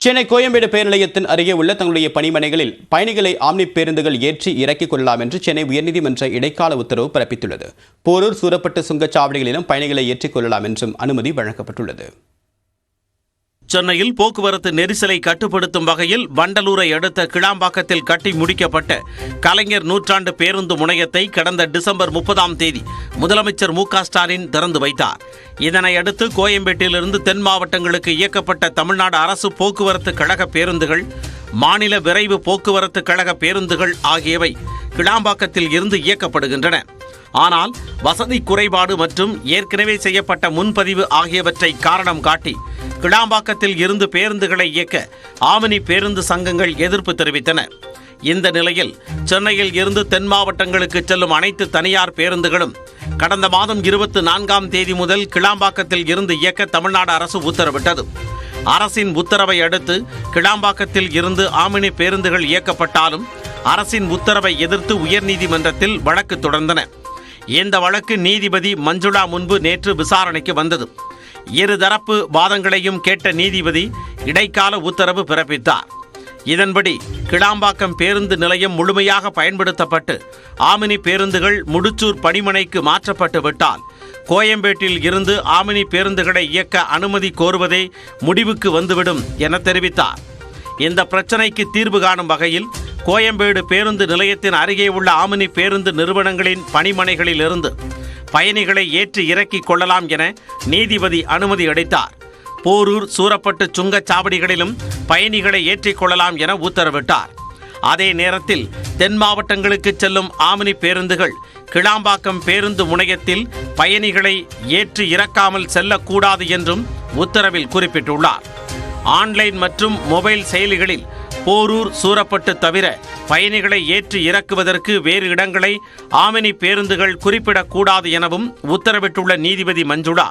சென்னை கோயம்பேடு பேருந்து நிலையத்தின் அருகே உள்ள தங்களுடைய பணிமனைகளில் பயணிகளை ஆம்னி பேருந்துகள் ஏற்றி இறக்கிக் கொள்ளலாம் என்று சென்னை உயர்நீதிமன்ற இடைக்கால உத்தரவு பிறப்பித்துள்ளது. போரூர், சூரப்பட்டு சுங்கச்சாவடிகளிலும் பயணிகளை ஏற்றிக் கொள்ளலாம் என்றும் அனுமதி வழங்கப்பட்டுள்ளது. சென்னையில் போக்குவரத்து நெரிசலை கட்டுப்படுத்தும் வகையில் வண்டலூரை அடுத்த கிளாம்பாக்கத்தில் கட்டி முடிக்கப்பட்ட கலைஞர் நூற்றாண்டு பேருந்து முனையத்தை கடந்த டிசம்பர் 30ஆம் தேதி முதலமைச்சர் மு.க.ஸ்டாலின் திறந்து வைத்தார். இதனையடுத்து கோயம்பேட்டிலிருந்து தென் மாவட்டங்களுக்கு இயக்கப்பட்ட தமிழ்நாடு அரசு போக்குவரத்து கழக பேருந்துகள், மாநில விரைவு போக்குவரத்து கழக பேருந்துகள் ஆகியவை கிளாம்பாக்கத்தில் இருந்து இயக்கப்படுகின்றன. ஆனால் வசதி குறைபாடு மற்றும் ஏற்கனவே செய்யப்பட்ட முன்பதிவு ஆகியவற்றை காரணம் காட்டி கிளாம்பாக்கத்தில் இருந்து பேருந்துகளை இயக்க ஆம்னி பேருந்து சங்கங்கள் எதிர்ப்பு தெரிவித்தன. இந்த நிலையில் சென்னையில் இருந்து தென் மாவட்டங்களுக்கு செல்லும் அனைத்து தனியார் பேருந்துகளும் கடந்த மாதம் 24ஆம் தேதி முதல் கிளாம்பாக்கத்தில் இருந்து இயக்க தமிழ்நாடு அரசு உத்தரவிட்டது. அரசின் உத்தரவை அடுத்து கிளாம்பாக்கத்தில் இருந்து ஆம்னி பேருந்துகள் இயக்கப்பட்டாலும் அரசின் உத்தரவை எதிர்த்து உயர்நீதிமன்றத்தில் வழக்கு தொடர்ந்தன. இந்த வழக்கு நீதிபதி மஞ்சுளா முன்பு நேற்று விசாரணைக்கு வந்தது. இருதரப்பு வாதங்களையும் கேட்ட நீதிபதி இடைக்கால உத்தரவு பிறப்பித்தார். இதன்படி கிளாம்பாக்கம் பேருந்து நிலையம் முழுமையாக பயன்படுத்தப்பட்டு ஆம்னி பேருந்துகள் முடிச்சூர் பணிமனைக்கு மாற்றப்பட்டு விட்டால் கோயம்பேட்டில் இருந்து ஆம்னி பேருந்துகளை இயக்க அனுமதி கோருவதே முடிவுக்கு வந்துவிடும் என தெரிவித்தார். இந்த பிரச்சினைக்கு தீர்வு காணும் வகையில் கோயம்பேடு பேருந்து நிலையத்தின் அருகே உள்ள ஆம்னி பேருந்து நிறுவனங்களின் பணிமனைகளிலிருந்து பயணிகளை ஏற்றி இறக்கிக் கொள்ளலாம் என நீதிபதி அனுமதி அளித்தார். போரூர், சூரப்பட்டு சுங்கச்சாவடிகளிலும் பயணிகளை ஏற்றிக் கொள்ளலாம் என உத்தரவிட்டார். அதே நேரத்தில் தென் மாவட்டங்களுக்கு செல்லும் ஆம்னி பேருந்துகள் கிளாம்பாக்கம் பேருந்து முனையத்தில் பயணிகளை ஏற்றி இறக்காமல் செல்லக்கூடாது என்றும் உத்தரவில் குறிப்பிட்டுள்ளார். ஆன்லைன் மற்றும் மொபைல் செயலிகளில் போரூர், சூரப்பட்டு தவிர பயணிகளை ஏற்றி இறக்குவதற்கு வேறு இடங்களை ஆம்னி பேருந்துகள் குறிப்பிடக்கூடாது எனவும் உத்தரவிட்டுள்ள நீதிபதி மஞ்சுளா,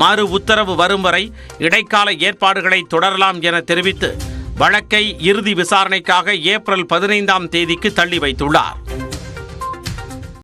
மறு உத்தரவு வரும் வரை இடைக்கால ஏற்பாடுகளை தொடரலாம் என தெரிவித்து வழக்கை இறுதி விசாரணைக்காக ஏப்ரல் 15ஆம் தேதிக்கு தள்ளி வைத்துள்ளார்.